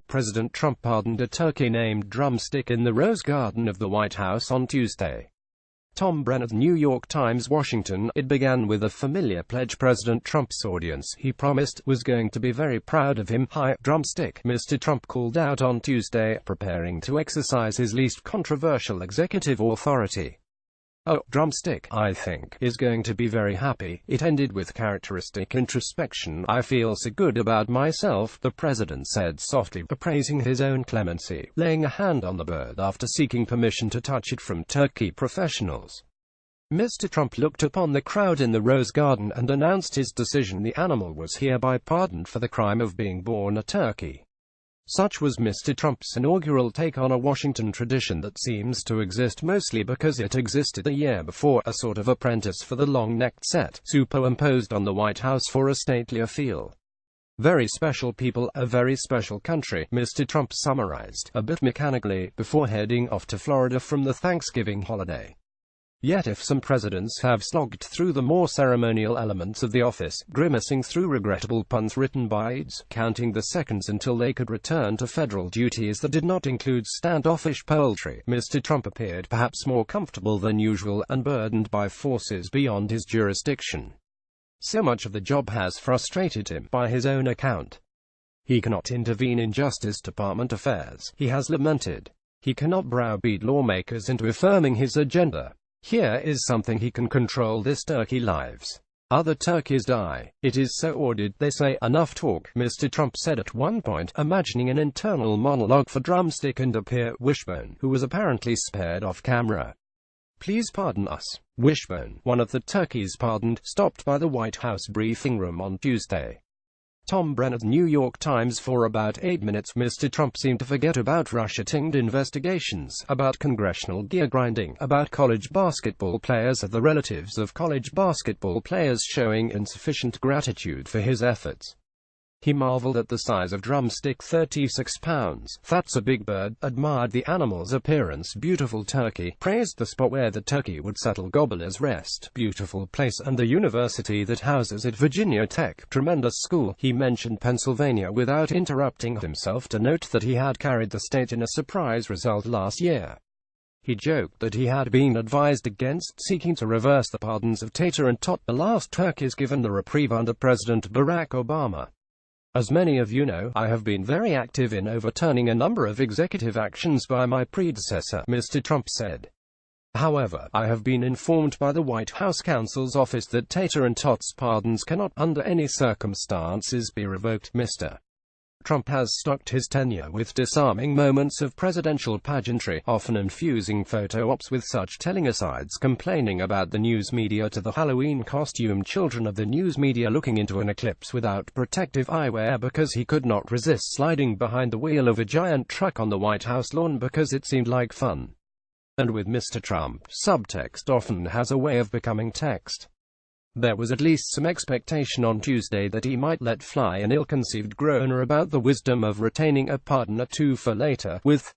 President Trump pardoned a turkey named Drumstick in the Rose Garden of the White House on Tuesday. Tom Brennan, New York Times, Washington. It began with a familiar pledge. President Trump's audience, he promised, was going to be very proud of him. "Hi, Drumstick," Mr. Trump called out on Tuesday, preparing to exercise his least controversial executive authority. "Oh, Drumstick, I think, is going to be very happy." It ended with characteristic introspection. "I feel so good about myself," the president said softly, appraising his own clemency, laying a hand on the bird after seeking permission to touch it from turkey professionals. Mr. Trump looked upon the crowd in the Rose Garden and announced his decision. The animal was hereby pardoned for the crime of being born a turkey. Such was Mr. Trump's inaugural take on a Washington tradition that seems to exist mostly because it existed a year before, a sort of apprentice for the long-necked set, superimposed on the White House for a statelier feel. "Very special people, a very special country," Mr. Trump summarized, a bit mechanically, before heading off to Florida from the Thanksgiving holiday. Yet if some presidents have slogged through the more ceremonial elements of the office, grimacing through regrettable puns written by aides, counting the seconds until they could return to federal duties that did not include standoffish poultry, Mr. Trump appeared perhaps more comfortable than usual, unburdened by forces beyond his jurisdiction. So much of the job has frustrated him, by his own account. He cannot intervene in Justice Department affairs, he has lamented. He cannot browbeat lawmakers into affirming his agenda. Here is something he can control: this turkey lives. Other turkeys die. It is so ordered, they say. "Enough talk," Mr. Trump said at one point, imagining an internal monologue for Drumstick and a peer, Wishbone, who was apparently spared off camera. "Please pardon us." Wishbone, one of the turkeys pardoned, stopped by the White House briefing room on Tuesday. Tom Brennan, New York Times. For about 8 minutes, Mr. Trump seemed to forget about Russia-tinged investigations, about congressional gear-grinding, about college basketball players and the relatives of college basketball players showing insufficient gratitude for his efforts. He marveled at the size of Drumstick, 36 pounds. "That's a big bird," admired the animal's appearance. "Beautiful turkey," praised the spot where the turkey would settle, "Gobbler's Rest, beautiful place, and the university that houses it, Virginia Tech, tremendous school." He mentioned Pennsylvania without interrupting himself to note that he had carried the state in a surprise result last year. He joked that he had been advised against seeking to reverse the pardons of Tater and Tot, the last turkeys given the reprieve under President Barack Obama. "As many of you know, I have been very active in overturning a number of executive actions by my predecessor," Mr. Trump said. "However, I have been informed by the White House counsel's office that Tater and Tot's pardons cannot, under any circumstances, be revoked." Mr. Trump has stocked his tenure with disarming moments of presidential pageantry, often infusing photo ops with such telling asides, complaining about the news media to the Halloween costume children of the news media looking into an eclipse without protective eyewear because he could not resist sliding behind the wheel of a giant truck on the White House lawn because it seemed like fun. And with Mr. Trump, subtext often has a way of becoming text. There was at least some expectation on Tuesday that he might let fly an ill-conceived groaner about the wisdom of retaining a pardon or two for later, with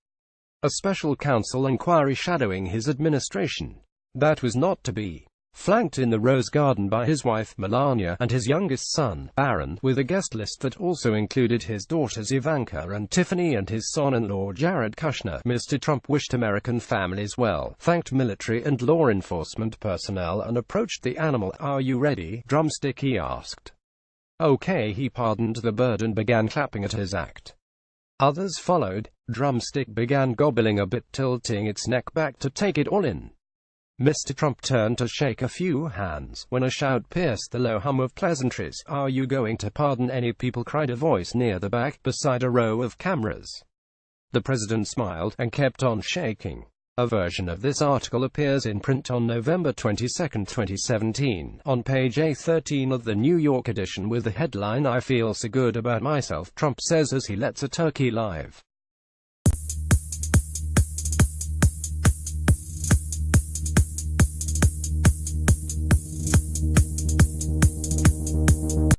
a special counsel inquiry shadowing his administration. That was not to be. Flanked in the Rose Garden by his wife, Melania, and his youngest son, Barron, with a guest list that also included his daughters Ivanka and Tiffany and his son-in-law Jared Kushner, Mr. Trump wished American families well, thanked military and law enforcement personnel, and approached the animal. "Are you ready, Drumstick?" he asked. "Okay." He pardoned the bird and began clapping at his act. Others followed. Drumstick began gobbling a bit, tilting its neck back to take it all in. Mr. Trump turned to shake a few hands, when a shout pierced the low hum of pleasantries. "Are you going to pardon any people?" cried a voice near the back, beside a row of cameras. The president smiled, and kept on shaking. A version of this article appears in print on November 22, 2017, on page A13 of the New York edition with the headline, "I feel so good about myself," Trump says as he lets a turkey live.